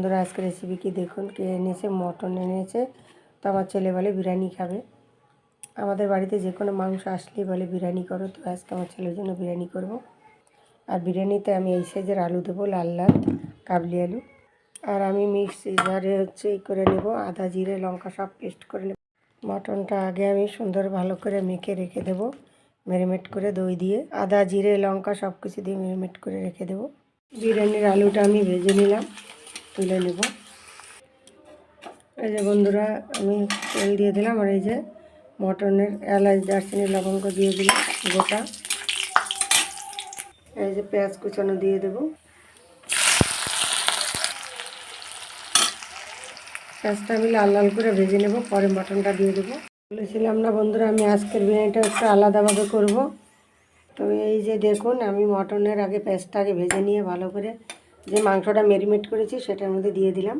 বন্ধুরা, আজকে রেসিপি কি দেখুন। কে এনেছে মটন এনেছে। তো আমার ছেলে বলে বিরিয়ানি খাবে। আমাদের বাড়িতে যে কোনো মাংস আসলেই বলে বিরিয়ানি করো। তো আজকে আমার ছেলের জন্য বিরিয়ানি করব। আর বিরিয়ানিতে আমি এই সাইজের আলু দেবো, লাল লাল কাবলি আলু। আর আমি মিক্সি জারে করে নেব, আদা জিরে লঙ্কা সব পেস্ট করে নেব। মটনটা আগে আমি সুন্দর ভালো করে মেখে রেখে দেবো, ম্যারিনেট করে দই দিয়ে আদা জিরে লঙ্কা সব কিছু দিয়ে ম্যারিনেট করে রেখে দেবো। বিরিয়ানির আলুটা আমি ভেজে নিলাম, তুলে নেব। এই যে বন্ধুরা, আমি তেল দিয়ে দিলাম। আর এই যে মটনের এলাচ দারচিনি লবঙ্গ দিয়ে দিলাম গোটা। এই যে পেঁয়াজ কুচানো দিয়ে দেব। পেঁয়াজটা আমি লাল লাল করে ভেজে নেব, পরে মটনটা দিয়ে দেবো। বলেছিলাম না বন্ধুরা, আমি আজকের বিরিয়ানিটা একটু আলাদাভাবে করব। তো এই যে দেখুন, আমি মটনের আগে পেঁয়াজটা ভেজে নিয়ে ভালো করে যে মাংসটা ম্যারিনেট করেছি সেটার মধ্যে দিয়ে দিলাম।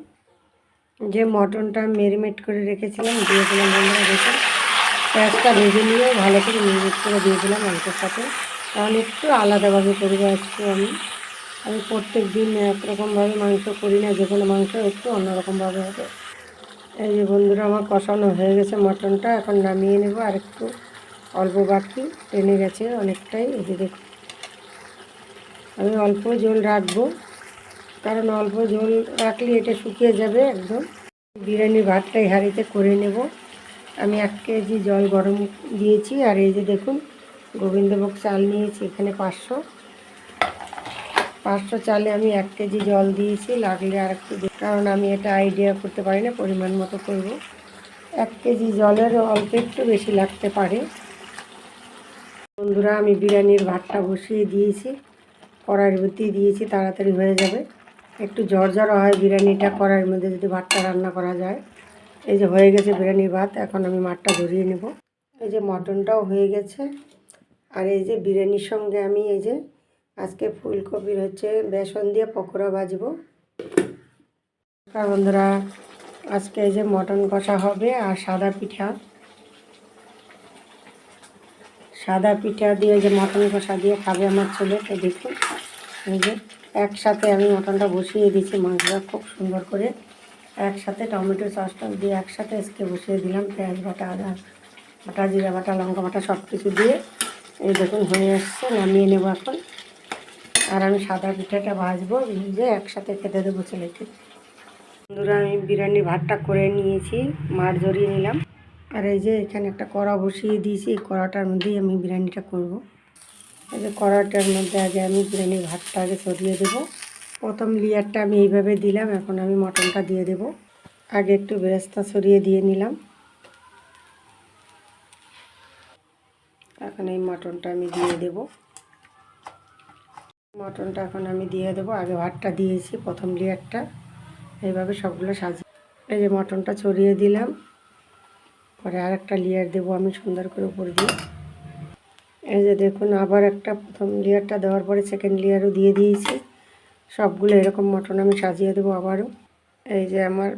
যে মটনটা ম্যারিনেট করে রেখেছিলাম দিয়ে দিলাম। বন্ধুরা দেখুন, পেঁয়াজটা ভেজে নিয়ে ভালো করে ম্যারিনেট করে দিয়ে দিলাম মাংসের সাথে। তাহলে একটু আলাদাভাবে করবো আজকে আমি প্রত্যেক দিন একরকমভাবে মাংস করি না, যে কোনো মাংস একটু অন্যরকমভাবে হবে। এই যে বন্ধুরা, আমার কষানো হয়ে গেছে মটনটা, এখন নামিয়ে নেব। আর একটু অল্প বাকি, টেনে গেছে অনেকটাই। এই যে দেখুন, আমি অল্প ঝোল রাখবো, কারণ অল্প ঝোল রাখলে এটা শুকিয়ে যাবে একদম। বিরিয়ানির ভাতটাই হাঁড়িতে করে নেব। আমি 1 কেজি জল গরম দিয়েছি। আর এই যে দেখুন, গোবিন্দভোগ চাল নিয়েছি এখানে 500 চালে আমি 1 কেজি জল দিয়েছি। লাগলে আর একটু, কারণ আমি এটা আইডিয়া করতে পারি না, পরিমাণ মতো করব। 1 কেজি জলের অল্প একটু বেশি লাগতে পারে। বন্ধুরা, আমি বিরিয়ানির ভাতটা বসিয়ে দিয়েছি, কড়াইয়ের মধ্যে দিয়েছি, তাড়াতাড়ি হয়ে যাবে। একটু ঝরঝরা হয় বিরিয়ানিটা কড়াইয়ের মধ্যে যদি ভাতটা রান্না করা যায়। এই যে হয়ে গেছে বিরিয়ানির ভাত, এখন আমি মাঠটা ধরিয়ে নেব। এই যে মটনটাও হয়ে গেছে। আর এই যে বিরিয়ানির সঙ্গে আমি এই যে আজকে ফুলকপির বেসন দিয়ে পকোড়া ভাজবো। বন্ধুরা, আজকে এই যে মটন কষা হবে আর সাদা পিঠা দিয়ে যে মটন কষা দিয়ে খাবে আমার ছেলে। তো দেখুন, এই যে একসাথে আমি মটনটা বসিয়ে দিয়েছি, মাংসটা খুব সুন্দর করে একসাথে টমেটো সসটা দিয়ে একসাথে আজকে বসিয়ে দিলাম। পেঁয়াজ বাটা, আদা বাটা, জিরা বাটা, লঙ্কা বাটা সব কিছু দিয়ে। এই দেখুন হয়ে আসছে, নামিয়ে নেব এখন। আর আমি সাদা পিঠাটা ভাজবো, ভেজে একসাথে খেতে দেবো ছেলেকে। বন্ধুরা, আমি বিরিয়ানির ভাতটা করে নিয়েছি, মাছ জড়িয়ে নিলাম। আর এই যে এখানে একটা কড়া বসিয়ে দিয়েছি, এই কড়াটার মধ্যেই আমি বিরিয়ানিটা করব। এই যে কড়াটার মধ্যে আগে আমি বিরিয়ানির ভাতটা আগে ছড়িয়ে দেবো। প্রথম লেয়ারটা আমি এইভাবে দিলাম, এখন আমি মটনটা দিয়ে দেব। আগে একটু বেরেস্তা ছড়িয়ে দিয়ে নিলাম, এখন এই মটনটা আমি দিয়ে দেব। মটনটা এখন আমি দিয়ে দেব। আগে ভাতটা দিয়েছি প্রথম লেয়ারটা, এইভাবে সবগুলো সাজিয়ে এই যে মটনটা ছড়িয়ে দিলাম। পরে আর একটা লেয়ার দেবো আমি সুন্দর করে উপর দিয়ে। এই যে দেখুন, আবার একটা প্রথম লেয়ারটা দেওয়ার পরে সেকেন্ড লেয়ারও দিয়ে দিয়েছি। সবগুলো এরকম মটন আমি সাজিয়ে দেবো আবারও। এই যে আমার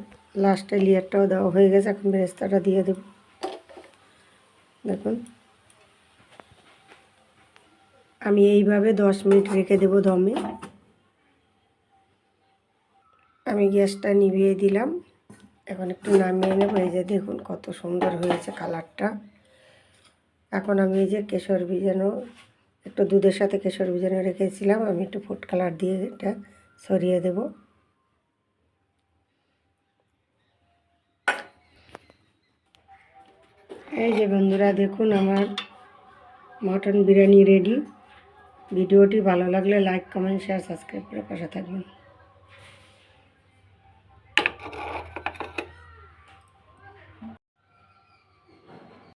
লাস্টের লেয়ারটাও দেওয়া হয়ে গেছে, এখন বেরেস্তাটা দিয়ে দেব। দেখুন, আমি এইভাবে 10 মিনিট রেখে দেব দমে। আমি গ্যাসটা নিভিয়ে দিলাম, এখন একটু নামিয়ে নেব। এই যে দেখুন কত সুন্দর হয়েছে কালারটা। এখন আমি এই যে কেশর ভিজানো, একটু দুধের সাথে কেশর ভিজানো রেখেছিলাম, আমি একটু ফুড কালার দিয়ে এটা ছড়িয়ে দেব। এই যে বন্ধুরা দেখুন, আমার মটন বিরিয়ানি রেডি। ভিডিওটি ভালো লাগলে লাইক কমেন্ট শেয়ার সাবস্ক্রাইব করে পাশে থাকবেন।